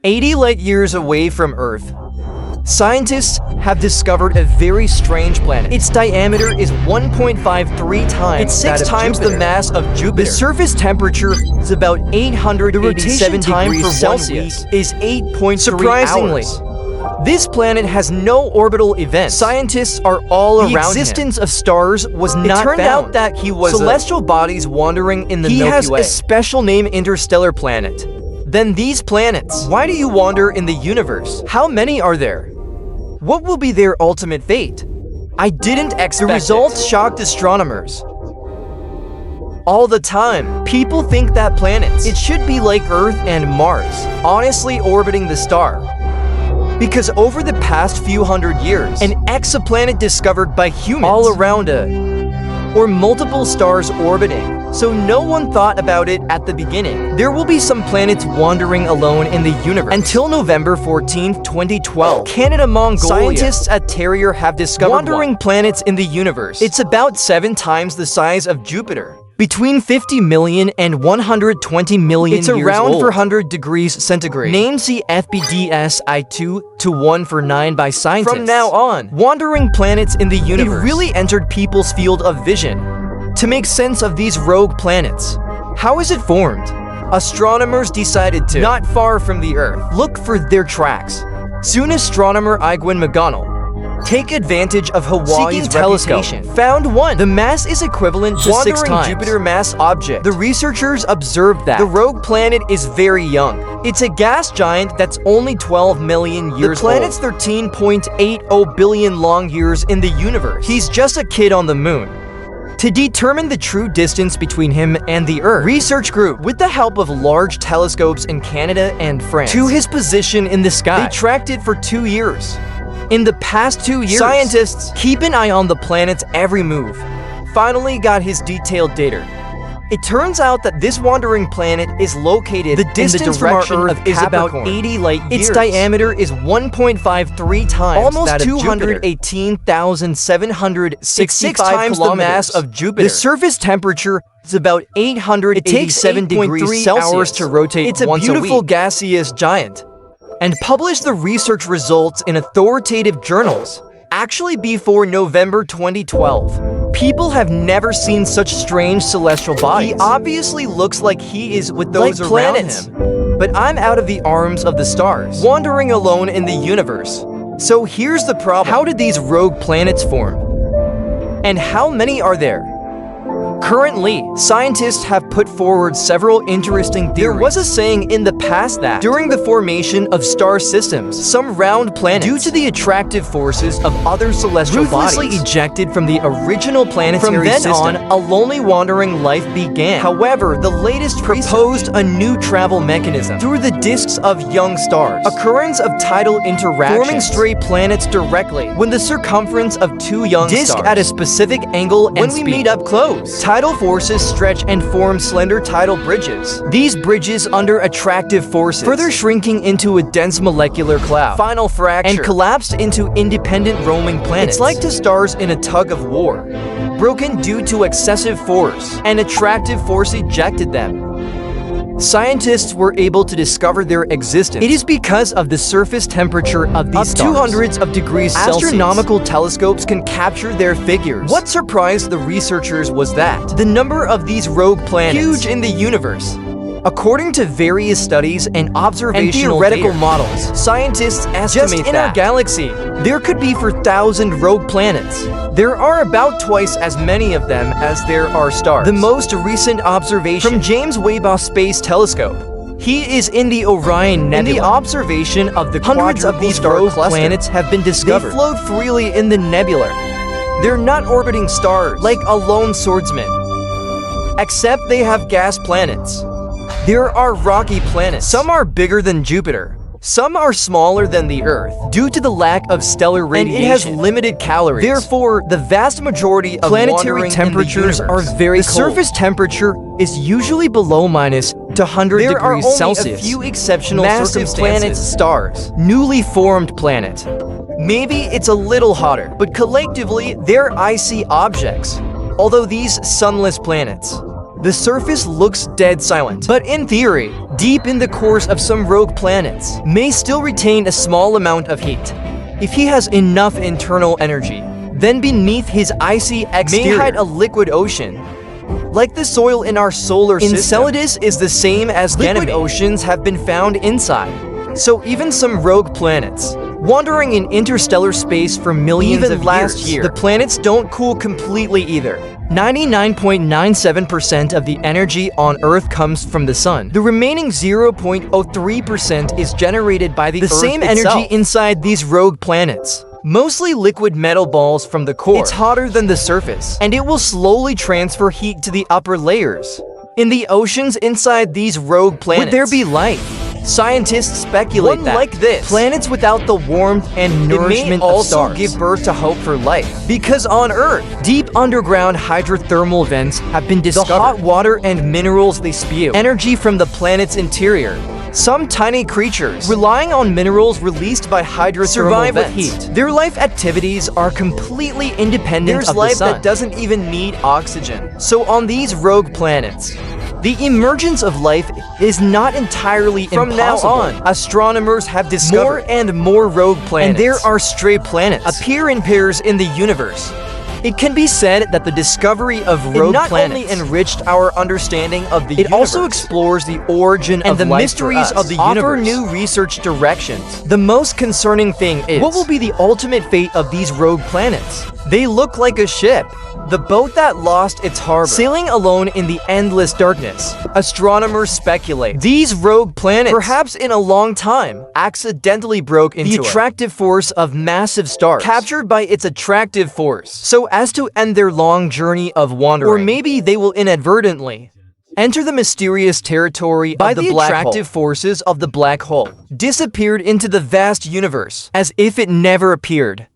80 light-years away from Earth, scientists have discovered a very strange planet. Its diameter is 1.53 times. It's 6 times the mass of Jupiter. The surface temperature is about 887 degrees Celsius. Is 8.3 Surprisingly, this planet has no orbital events. Scientists are all around him. The existence of stars was not found. It turned out that he was celestial bodies wandering in the Milky Way. He has a special name, Interstellar planet. Then these planets. Why do you wander in the universe? How many are there? What will be their ultimate fate? I didn't expect The results shocked astronomers. All the time, people think that planets, it should be like Earth and Mars, honestly orbiting the star. Because over the past few hundred years, an exoplanet discovered by humans all around or multiple stars orbiting, so no one thought about it at the beginning. There will be some planets wandering alone in the universe. Until November 14, 2012, Canada, Mongolia, scientists at Terrier have discovered wandering planets in the universe. It's about 7 times the size of Jupiter. Between 50 million and 120 million years old. It's around 400 degrees centigrade. Named CFBDS I2-149 by scientists. From now on, wandering planets in the universe. It really entered people's field of vision. To make sense of these rogue planets, how is it formed? Astronomers decided to, not far from the Earth, look for their tracks. Soon astronomer Igwin McGonnell take advantage of Hawaii's telescope, found one. The mass is equivalent to 6 times Jupiter mass object. The researchers observed that the rogue planet is very young. It's a gas giant that's only 12 million years old. The planet's 13.80 billion long years in the universe. He's just a kid on the moon. To determine the true distance between him and the Earth, research group, with the help of large telescopes in Canada and France, to his position in the sky. They tracked it for 2 years. In the past 2 years, scientists keep an eye on the planet's every move. Finally got his detailed data. It turns out that this wandering planet is located in the direction from our Earth is about 80 light years. Its diameter is 1.53 times almost that of 218,765 times the mass of Jupiter. The surface temperature is about 887 degrees Celsius. Hours to rotate. It's a beautiful gaseous giant. And publish the research results in authoritative journals. Actually, before November 2012, people have never seen such strange celestial bodies. He obviously looks like he is with those like around planets. Him. But I'm out of the arms of the stars, wandering alone in the universe. So here's the problem. How did these rogue planets form? And how many are there? Currently, scientists have put forward several interesting theories. There was a saying in the past that, during the formation of star systems, some round planets, due to the attractive forces of other celestial bodies, ruthlessly ejected from the original planetary system. From then on, a lonely wandering life began. However, the latest proposed a new travel mechanism through the disks of young stars. Occurrence of tidal interactions, forming stray planets directly when the circumference of 2 young stars at a specific angle and when we meet up close. Tidal forces stretch and form slender tidal bridges. These bridges, under attractive forces, further shrinking into a dense molecular cloud, final fracture, and collapsed into independent roaming planets. It's like 2 stars in a tug of war, broken due to excessive force. An attractive force ejected them. Scientists were able to discover their existence. It is because of the surface temperature of these stars. 200s of degrees Celsius. Astronomical telescopes can capture their figures. What surprised the researchers was that the number of these rogue planets, huge in the universe. According to various studies and observational theoretical models, scientists estimate just in our galaxy, there could be 4,000 rogue planets. There are about twice as many of them as there are stars. The most recent observation from James Webb Space Telescope. He is in the Orion Nebula. In the observation of the hundreds of these rogue planets have been discovered. They float freely in the nebula. They're not orbiting stars like a lone swordsman, except they have gas planets. There are rocky planets. Some are bigger than Jupiter. Some are smaller than the Earth due to the lack of stellar radiation. And it has limited calories. Therefore, the vast majority of planetary temperatures are very cold. The surface temperature is usually below minus 100 degrees Celsius. There are only a few exceptional massive planets, stars, newly formed planet. Maybe it's a little hotter, but collectively, they're icy objects. Although these sunless planets, the surface looks dead silent. But in theory, deep in the cores of some rogue planets, may still retain a small amount of heat. If he has enough internal energy, then beneath his icy exterior may hide a liquid ocean. Like the soil in our solar system, Enceladus is the same as liquid oceans have been found inside. So even some rogue planets, wandering in interstellar space for millions of years, the planets don't cool completely either. 99.97% of the energy on Earth comes from the sun. The remaining 0.03% is generated by the Earth same itself. Energy inside these rogue planets. Mostly liquid metal balls from the core. It's hotter than the surface, and it will slowly transfer heat to the upper layers. In the oceans inside these rogue planets, would there be life? Scientists speculate that, like this, planets without the warmth and nourishment of stars also give birth to hope for life. Because on Earth, deep underground hydrothermal vents have been discovered. The hot water and minerals they spew, energy from the planet's interior. Some tiny creatures, relying on minerals released by hydrothermal survive vents. With heat. Their life activities are completely independent of the sun. There's life that doesn't even need oxygen. So on these rogue planets, the emergence of life is not entirely impossible. From now on, astronomers have discovered more and more rogue planets, and there are stray planets appear in pairs in the universe. It can be said that the discovery of rogue planets not only enriched our understanding of the universe, it also explores the origin and the mysteries of the universe, offer new research directions. The most concerning thing is, what will be the ultimate fate of these rogue planets? They look like a ship, the boat that lost its harbor, sailing alone in the endless darkness. Astronomers speculate these rogue planets, perhaps in a long time, accidentally broke into the attractive force of massive stars, captured by its attractive force, so as to end their long journey of wandering. Or maybe they will inadvertently enter the mysterious territory by the attractive forces of the black hole, disappeared into the vast universe, as if it never appeared.